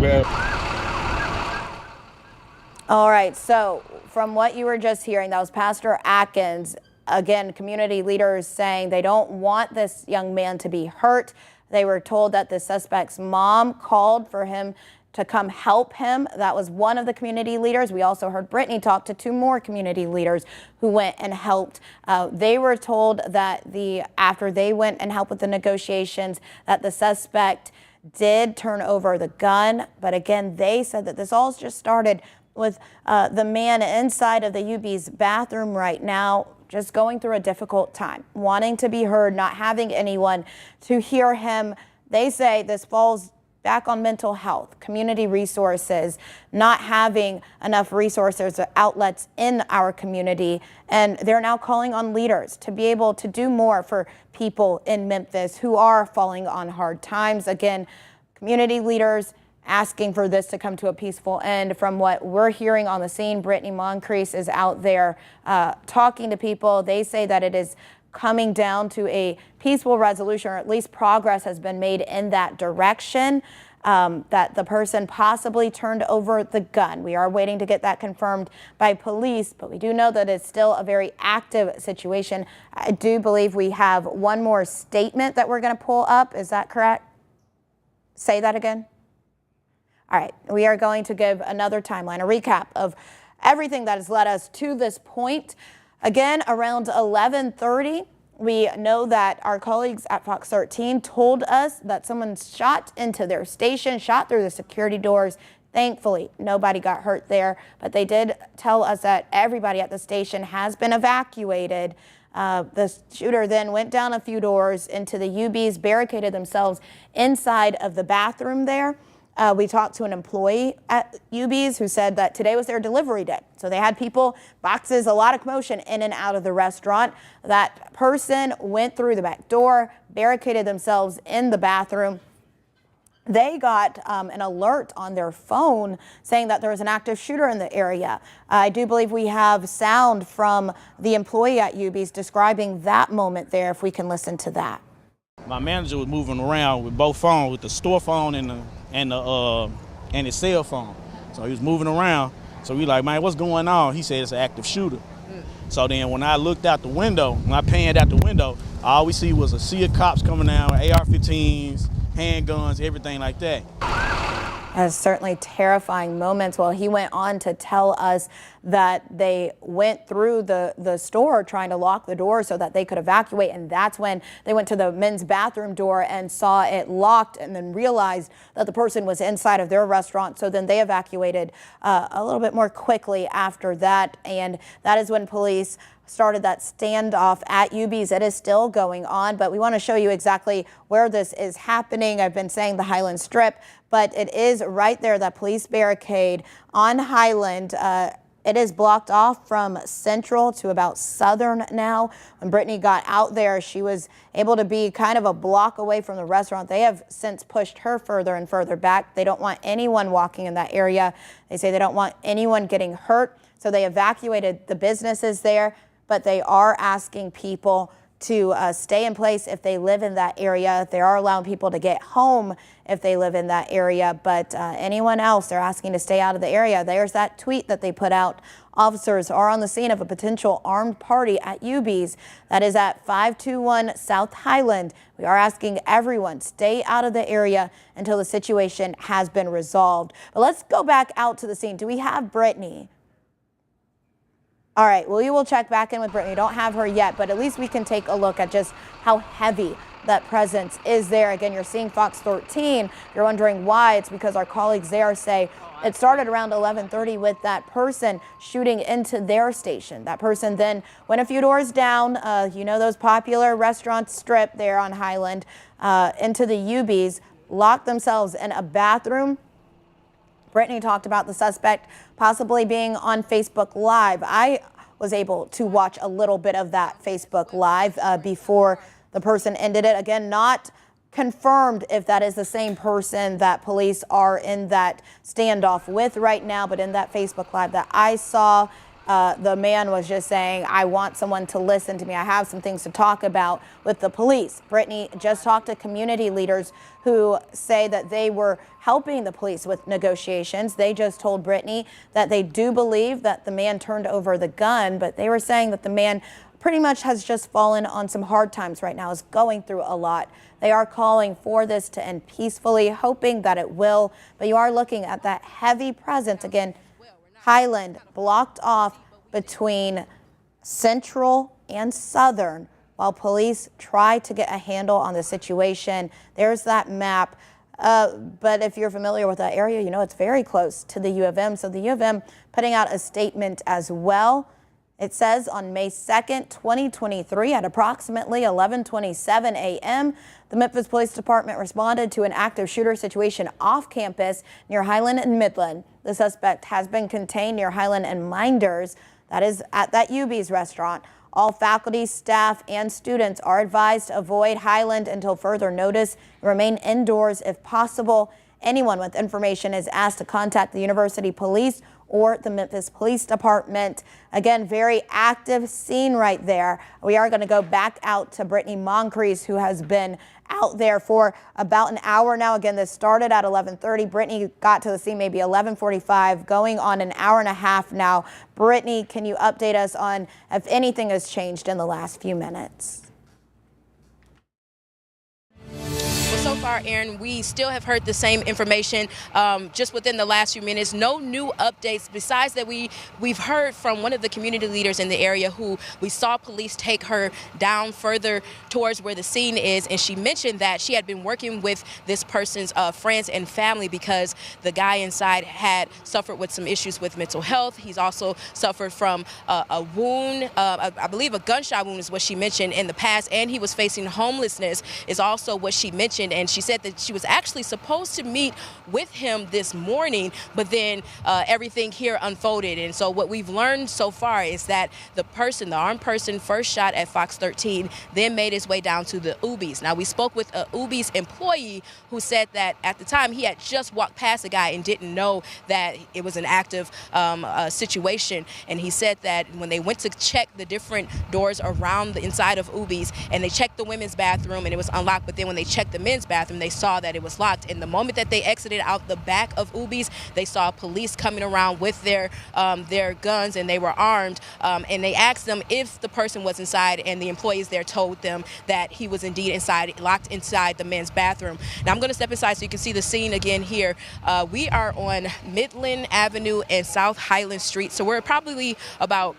All right, so from what you were just hearing, that was Pastor Atkins. Again, community leaders saying they don't want this young man to be hurt. They were told that the suspect's mom called for him to come help him. That was one of the community leaders. We also heard Brittany talk to two more community leaders who went and helped. They were told that after they went and helped with the negotiations, that the suspect did turn over the gun. But again, they said that this all just started with the man inside of the Ubee's bathroom right now, just going through a difficult time, wanting to be heard, not having anyone to hear him. They say this falls back on mental health, community resources, not having enough resources or outlets in our community. And they're now calling on leaders to be able to do more for people in Memphis who are falling on hard times. Again, community leaders asking for this to come to a peaceful end. From what we're hearing on the scene, Brittany Moncrief is out there talking to people. They say that it is coming down to a peaceful resolution, or at least progress has been made in that direction. That the person possibly turned over the gun. We are waiting to get that confirmed by police, but we do know that it's still a very active situation. I do believe we have one more statement that we're going to pull up. Is that correct? Say that again. All right, we are going to give another timeline, a recap of everything that has led us to this point. Again, around 11:30. We know that our colleagues at Fox 13 told us that someone shot into their station, shot through the security doors. Thankfully, nobody got hurt there, but they did tell us that everybody at the station has been evacuated. The shooter then went down a few doors into the Ubees, barricaded themselves inside of the bathroom there. We talked to an employee at Ubee's who said that today was their delivery day. So they had people, boxes, a lot of commotion in and out of the restaurant. That person went through the back door, barricaded themselves in the bathroom. They got an alert on their phone saying that there was an active shooter in the area. I do believe we have sound from the employee at Ubee's describing that moment there, if we can listen to that. My manager was moving around with both phones, with the store phone and his cell phone. So he was moving around. So we like, man, what's going on? He said it's an active shooter. So then when I looked out the window, when I panned out the window, all we see was a sea of cops coming down with AR-15s, handguns, everything like that. That's certainly terrifying moments. Well, he went on to tell us that they went through the store trying to lock the door so that they could evacuate. And that's when they went to the men's bathroom door and saw it locked and then realized that the person was inside of their restaurant. So then they evacuated a little bit more quickly after that. And that is when police started that standoff at Ubee's. It is still going on, but we want to show you exactly where this is happening. I've been saying the Highland Strip, but it is right there, that police barricade on Highland. It is blocked off from Central to about Southern now. When Brittany got out there, she was able to be kind of a block away from the restaurant. They have since pushed her further and further back. They don't want anyone walking in that area. They say they don't want anyone getting hurt. So they evacuated the businesses there, but they are asking people to stay in place if they live in that area. They are allowing people to get home if they live in that area, but anyone else, they're asking to stay out of the area. There's that tweet that they put out. Officers are on the scene of a potential armed party at Ubee's. That is at 521 South Highland. We are asking everyone, stay out of the area until the situation has been resolved. But let's go back out to the scene. Do we have Brittany? All right, well, we will check back in with Brittany. We don't have her yet, but at least we can take a look at just how heavy that presence is there. Again, you're seeing Fox 13. You're wondering why. It's because our colleagues there say it started around 11:30 with that person shooting into their station. That person then went a few doors down, you know, those popular restaurant strip there on Highland, into the Ubees, locked themselves in a bathroom. Brittany talked about the suspect possibly being on Facebook Live. I was able to watch a little bit of that Facebook Live before the person ended it. Again, not confirmed if that is the same person that police are in that standoff with right now, but in that Facebook Live that I saw, the man was just saying, I want someone to listen to me. I have some things to talk about with the police. Brittany just talked to community leaders who say that they were helping the police with negotiations. They just told Brittany that they do believe that the man turned over the gun, but they were saying that the man pretty much has just fallen on some hard times right now, is going through a lot. They are calling for this to end peacefully, hoping that it will, but you are looking at that heavy presence again. Highland blocked off between Central and Southern while police try to get a handle on the situation. There's that map. But if you're familiar with that area, you know it's very close to the U of M. So the U of M putting out a statement as well. It says on May 2nd, 2023 at approximately 11:27 a.m., the Memphis Police Department responded to an active shooter situation off campus near Highland and Midland. The suspect has been contained near Highland and Minders, that is at that Ubee's restaurant. All faculty, staff, and students are advised to avoid Highland until further notice and remain indoors if possible. Anyone with information is asked to contact the University Police or the Memphis Police Department. Again, very active scene right there. We are going to go back out to Brittany Moncrief, who has been out there for about an hour now. Again, this started at 11:30. Brittany got to the scene maybe 11:45, going on an hour and a half now. Brittany, can you update us on if anything has changed in the last few minutes? So far, Aaron, we still have heard the same information just within the last few minutes. No new updates besides that we've heard from one of the community leaders in the area who we saw police take her down further towards where the scene is. And she mentioned that she had been working with this person's friends and family because the guy inside had suffered with some issues with mental health. He's also suffered from a wound, I believe a gunshot wound is what she mentioned in the past, and he was facing homelessness is also what she mentioned. And she said that she was actually supposed to meet with him this morning, but then everything here unfolded. And so what we've learned so far is that the armed person first shot at Fox 13, then made his way down to the Ubees. Now, we spoke with a Ubee's employee who said that at the time he had just walked past the guy and didn't know that it was an active situation. And he said that when they went to check the different doors around the inside of Ubee's, and they checked the women's bathroom and it was unlocked, but then when they checked the men's bathroom, they saw that it was locked. And the moment that they exited out the back of Ubee's, they saw police coming around with their guns, and they were armed. And they asked them if the person was inside, and the employees there told them that he was indeed inside, locked inside the men's bathroom. Now I'm going to step inside so you can see the scene again here. We are on Midland Avenue and South Highland Street, so we're probably about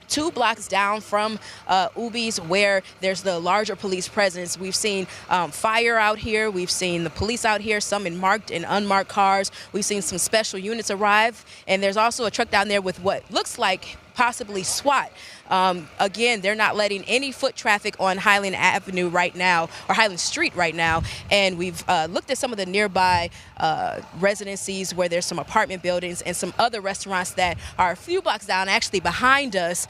2 blocks down from Ubee's, where there's the larger police presence. We've seen fire out here. We've seen the police out here, some in marked and unmarked cars. We've seen some special units arrive, and there's also a truck down there with what looks like possibly SWAT. Again, they're not letting any foot traffic on Highland Avenue right now, or Highland Street right now. And we've looked at some of the nearby residencies where there's some apartment buildings and some other restaurants that are a few blocks down, actually behind us.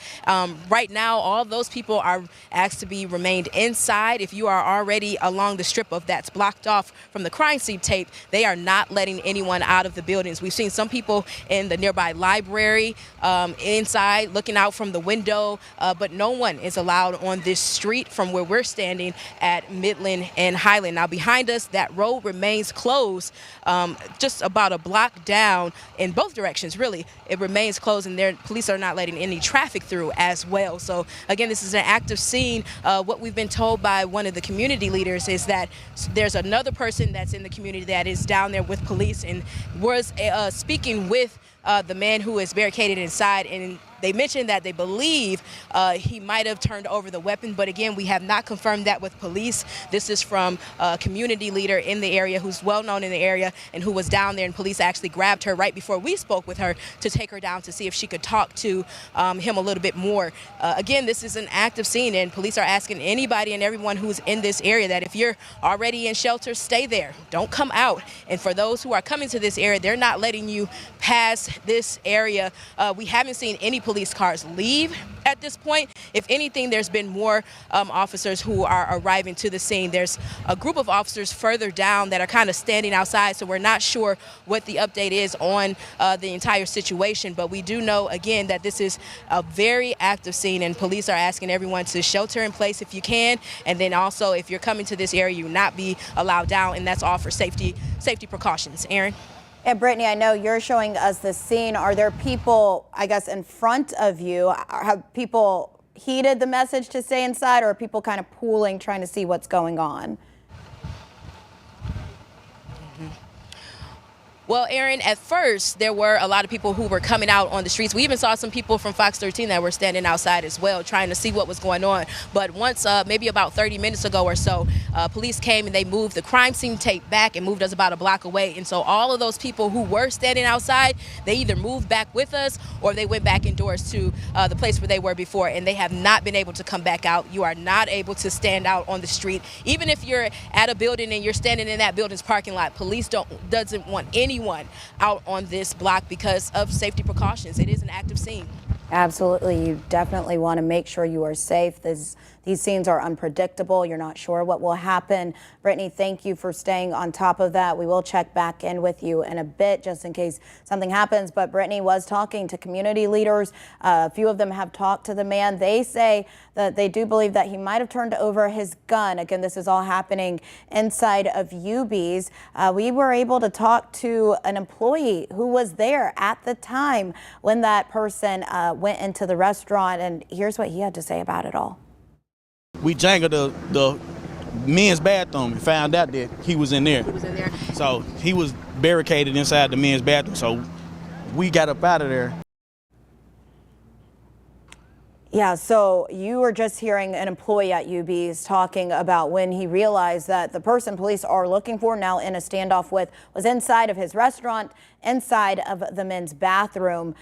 Right now, all those people are asked to be remained inside. If you are already along the strip of that's blocked off from the crime scene tape, they are not letting anyone out of the buildings. We've seen some people in the nearby library inside looking out from the window, but no one is allowed on this street from where we're standing at Midland and Highland. Now behind us, that road remains closed just about a block down in both directions, really. It remains closed, and their police are not letting any traffic through as well. So again, this is an active scene. What we've been told by one of the community leaders is that there's another person that's in the community that is down there with police and was speaking with the man who is barricaded inside, and they mentioned that they believe he might have turned over the weapon, but again, we have not confirmed that with police. This is from a community leader in the area who's well known in the area and who was down there, and police actually grabbed her right before we spoke with her to take her down to see if she could talk to him a little bit more. Again, this is an active scene, and police are asking anybody and everyone who's in this area that if you're already in shelter, stay there. Don't come out. And for those who are coming to this area, they're not letting you pass this area. We haven't seen any police cars leave at this point. If anything, there's been more officers who are arriving to the scene. There's a group of officers further down that are kind of standing outside, so we're not sure what the update is on the entire situation. But we do know, again, that this is a very active scene, and police are asking everyone to shelter in place if you can, and then also if you're coming to this area, you will not be allowed down, and that's all for safety precautions. Aaron? And Brittany, I know you're showing us the scene. Are there people, I guess, in front of you? Have people heeded the message to stay inside, or are people kind of pooling, trying to see what's going on? Well, Aaron, at first, there were a lot of people who were coming out on the streets. We even saw some people from Fox 13 that were standing outside as well, trying to see what was going on. But once, maybe about 30 minutes ago or so, police came and they moved the crime scene tape back and moved us about a block away. And so all of those people who were standing outside, they either moved back with us or they went back indoors to the place where they were before. And they have not been able to come back out. You are not able to stand out on the street. Even if you're at a building and you're standing in that building's parking lot, police doesn't want anyone out on this block because of safety precautions. It is an active scene. Absolutely. You definitely want to make sure you are safe. These scenes are unpredictable. You're not sure what will happen. Brittany, thank you for staying on top of that. We will check back in with you in a bit just in case something happens. But Brittany was talking to community leaders. A few of them have talked to the man. They say that they do believe that he might have turned over his gun. Again, this is all happening inside of Ubee's. We were able to talk to an employee who was there at the time when that person went into the restaurant, and here's what he had to say about it all. We jangled the men's bathroom and found out that he was in there. So he was barricaded inside the men's bathroom. So we got up out of there. Yeah, so you were just hearing an employee at Ubee's talking about when he realized that the person police are looking for, now in a standoff with, was inside of his restaurant, inside of the men's bathroom.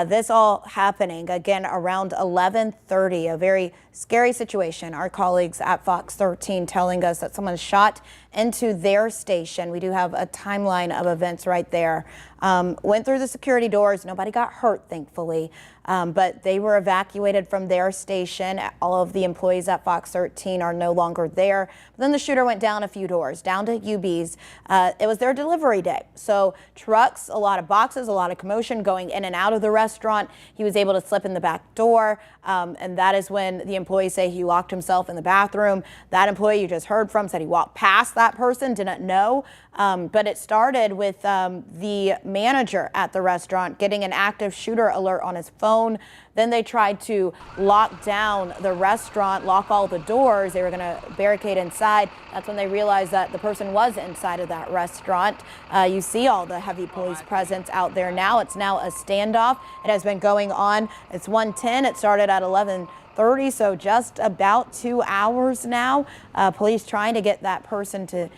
This all happening again around 11:30, a very scary situation. Our colleagues at Fox 13 telling us that someone shot into their station. We do have a timeline of events right there. Went through the security doors. Nobody got hurt, thankfully, but they were evacuated from their station. All of the employees at Fox 13 are no longer there. But then the shooter went down a few doors, down to Ubee's. It was their delivery day. So trucks, a lot of boxes, a lot of commotion going in and out of the restaurant. He was able to slip in the back door. And that is when the employees say he locked himself in the bathroom. That employee you just heard from said he walked past that person, didn't know. But it started with the manager at the restaurant getting an active shooter alert on his phone. Then they tried to lock down the restaurant, lock all the doors. They were going to barricade inside. That's when they realized that the person was inside of that restaurant. You see all the heavy police presence out there now. It's now a standoff. It has been going on. It's 1:10. It started at 11:30, so just about 2 hours now. Police trying to get that person to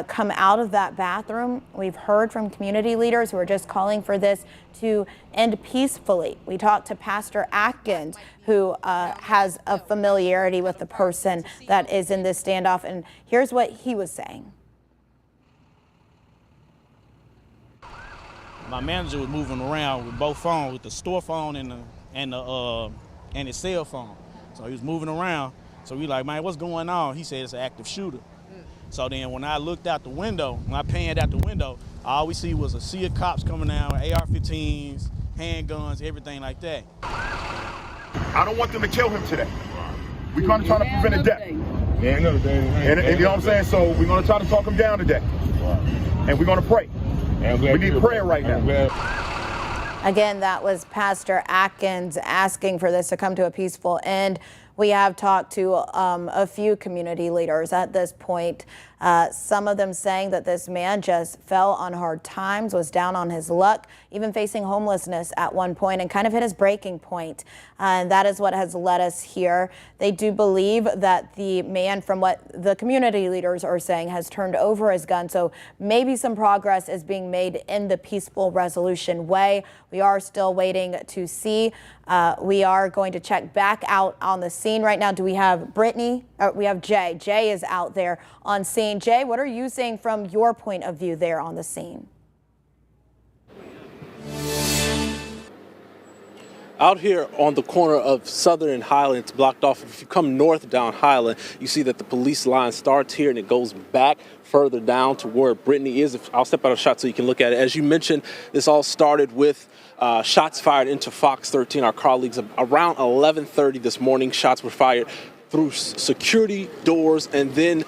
come out of that bathroom. We've heard from community leaders who are just calling for this to end peacefully. We talked to Pastor Atkins, who has a familiarity with the person that is in this standoff, and here's what he was saying. My manager was moving around with both phones, with the store phone and his cell phone. So he was moving around. So we like, man, what's going on? He said it's an active shooter. So then when I looked out the window, when I panned out the window, all we see was a sea of cops coming down with AR-15s, handguns, everything like that. I don't want them to kill him today. We're going to try to prevent a death. And you know what I'm saying? So we're going to try to talk him down today. And we're going to pray. We need prayer right now. Again, that was Pastor Atkins asking for this to come to a peaceful end. We have talked to a few community leaders at this point. Some of them saying that this man just fell on hard times, was down on his luck, even facing homelessness at one point, and kind of hit his breaking point. And that is what has led us here. They do believe that the man, from what the community leaders are saying, has turned over his gun. So maybe some progress is being made in the peaceful resolution way. We are still waiting to see. We are going to check back out on the scene right now. Do we have Brittany? We have Jay. Jay is out there on scene. Jay, what are you seeing from your point of view there on the scene? Out here on the corner of Southern and Highland, it's blocked off. If you come north down Highland, you see that the police line starts here and it goes back further down to where Brittany is. I'll step out of shot so you can look at it. As you mentioned, this all started with shots fired into Fox 13. Our colleagues, around 11:30 this morning, shots were fired through security doors, and then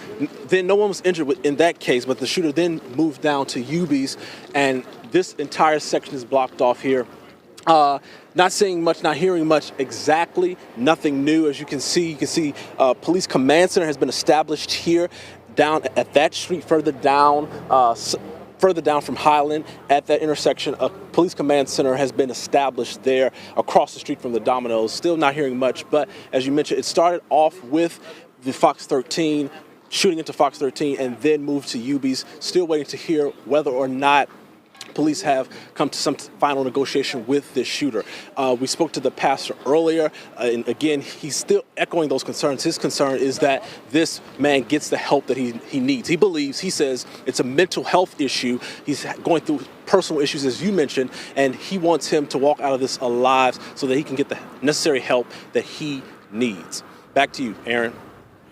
no one was injured in that case, but the shooter then moved down to Ubee's, and this entire section is blocked off here. Not seeing much, not hearing much exactly, nothing new. As you can see, police command center has been established here down at that street further down from Highland. At that intersection, a police command center has been established there across the street from the Domino's. Still not hearing much, but as you mentioned, it started off with the Fox 13, shooting into Fox 13, and then moved to Ubee's. Still waiting to hear whether or not police have come to some final negotiation with this shooter. We spoke to the pastor earlier, and again, he's still echoing those concerns. His concern is that this man gets the help that he needs. He says it's a mental health issue. He's going through personal issues, as you mentioned, and he wants him to walk out of this alive so that he can get the necessary help that he needs. Back to you, Aaron.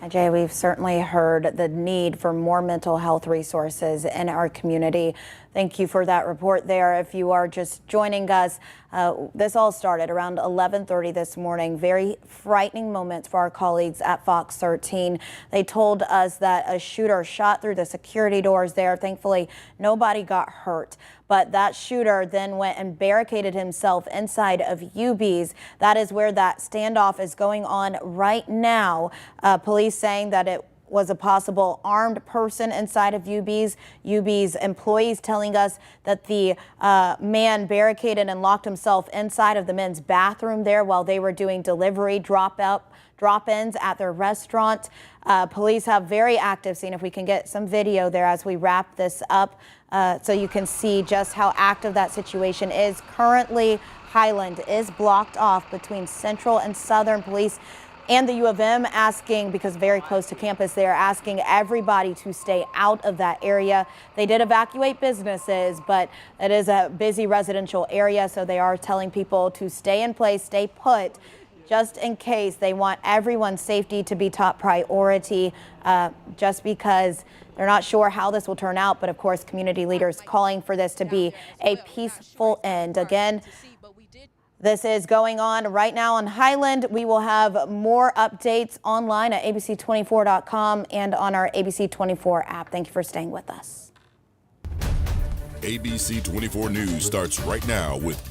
Jay, we've certainly heard the need for more mental health resources in our community. Thank you for that report there. If you are just joining us, this all started around 11:30 this morning. Very frightening moments for our colleagues at Fox 13. They told us that a shooter shot through the security doors there. Thankfully, nobody got hurt. But that shooter then went and barricaded himself inside of Ubee's. That is where that standoff is going on right now. Police saying that it was a possible armed person inside of Ubee's. Ubee's employees telling us that the man barricaded and locked himself inside of the men's bathroom there while they were doing delivery drop-ins at their restaurant. Police have very active scene. If we can get some video there as we wrap this up so you can see just how active that situation is. Currently, Highland is blocked off between Central and Southern Police and the U of M, asking, because very close to campus, they're asking everybody to stay out of that area. They did evacuate businesses, but it is a busy residential area, so they are telling people to stay in place, stay put, just in case. They want everyone's safety to be top priority, just because they're not sure how this will turn out. But of course, community leaders calling for this to be a peaceful end. Again, this is going on right now on Highland. We will have more updates online at abc24.com and on our ABC24 app. Thank you for staying with us. ABC 24 News starts right now with